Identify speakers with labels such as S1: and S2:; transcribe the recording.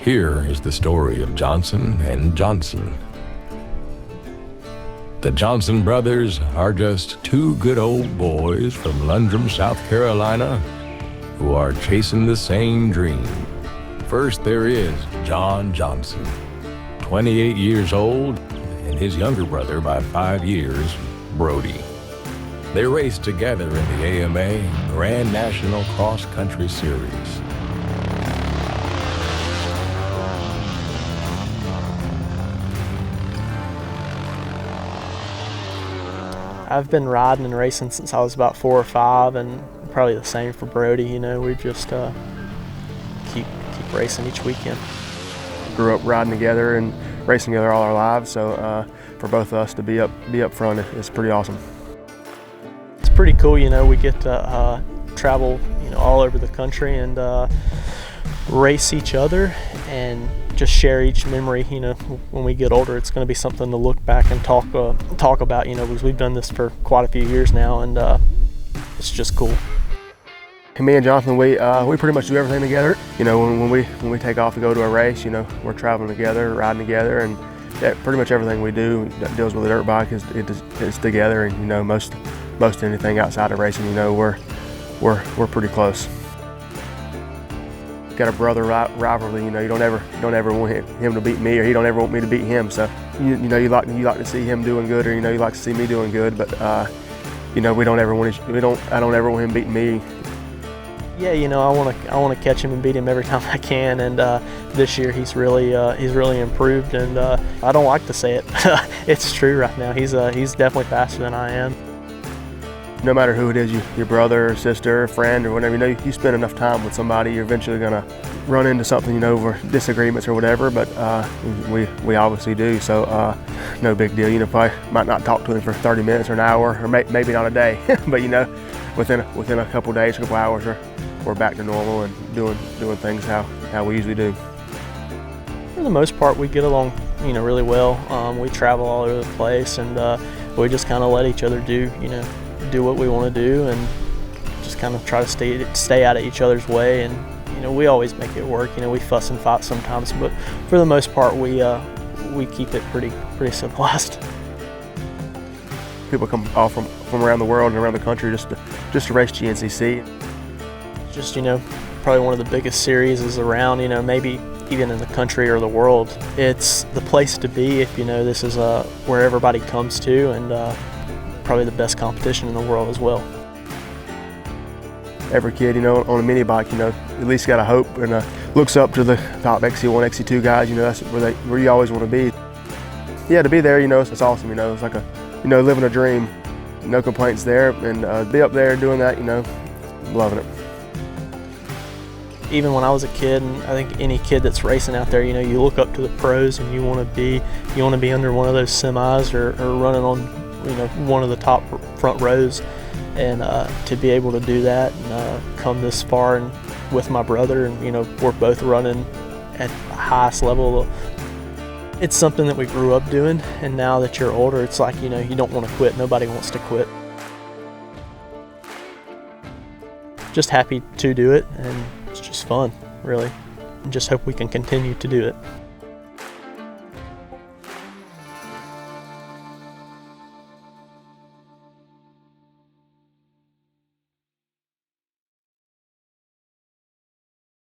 S1: Here is the story of Johnson and Johnson. The Johnson brothers are just two good old boys from Lundrum, South Carolina, who are chasing the same dream. First there is John Johnson, 28 years old, and his younger brother by 5 years, Brody. They raced together in the AMA Grand National Cross Country Series.
S2: I've been riding and racing since I was about 4 or 5, and probably the same for Brody. You know, we just keep racing each weekend.
S3: Grew up riding together and racing together all our lives, so for both of us to be up front is pretty awesome.
S2: It's pretty cool, you know. We get to travel, you know, all over the country and race each other and just share each memory. You know, when we get older, it's going to be something to look back and talk about. You know, because we've done this for quite a few years now, and it's just cool.
S3: Me and Jonathan, we pretty much do everything together. You know, when we take off to go to a race, you know, we're traveling together, riding together, and pretty much everything we do that deals with a dirt bike is together. And you know, most anything outside of racing, you know, we're pretty close. Got a brother rivalry, you know. You don't ever want him to beat me, or he don't ever want me to beat him. So you know, you like to see him doing good, or you know, you like to see me doing good. But you know, I don't ever want him beating me.
S2: Yeah, you know, I want to catch him and beat him every time I can. And this year he's really improved. And I don't like to say it, it's true right now. He's definitely faster than I am.
S3: No matter who it is, your brother or sister or friend or whatever, you know, you spend enough time with somebody, you're eventually gonna run into something, you know, over disagreements or whatever, but we obviously do, so no big deal. You know, probably might not talk to him for 30 minutes or an hour, or maybe not a day, but you know, within a couple days, a couple hours, we're back to normal and doing things how we usually do.
S2: For the most part, we get along, you know, really well. We travel all over the place, and we just kind of let each other do what we want to do, and just kind of try to stay out of each other's way. And you know, we always make it work. You know, we fuss and fight sometimes, but for the most part, we keep it pretty civilized.
S3: People come all from around the world and around the country just to race GNCC.
S2: Just, you know, probably one of the biggest series is around, you know, maybe even in the country or the world. It's the place to be if you know this is where everybody comes to, and probably the best competition in the world as well.
S3: Every kid, you know, on a mini bike, you know, at least got a hope and looks up to the top XC1, XC2 guys. You know, that's where you always want to be. Yeah, to be there, you know, it's awesome. You know, it's like living a dream. No complaints there, and be up there doing that, you know, loving it.
S2: Even when I was a kid, and I think any kid that's racing out there, you know, you look up to the pros and you want to be under one of those semis or running on, you know, one of the top front rows. And to be able to do that and come this far, and with my brother, and you know, we're both running at the highest level. It's something that we grew up doing, and now that you're older, it's like, you know, you don't want to quit. Nobody wants to quit. Just happy to do it, and it's just fun, really. And just hope we can continue to do it.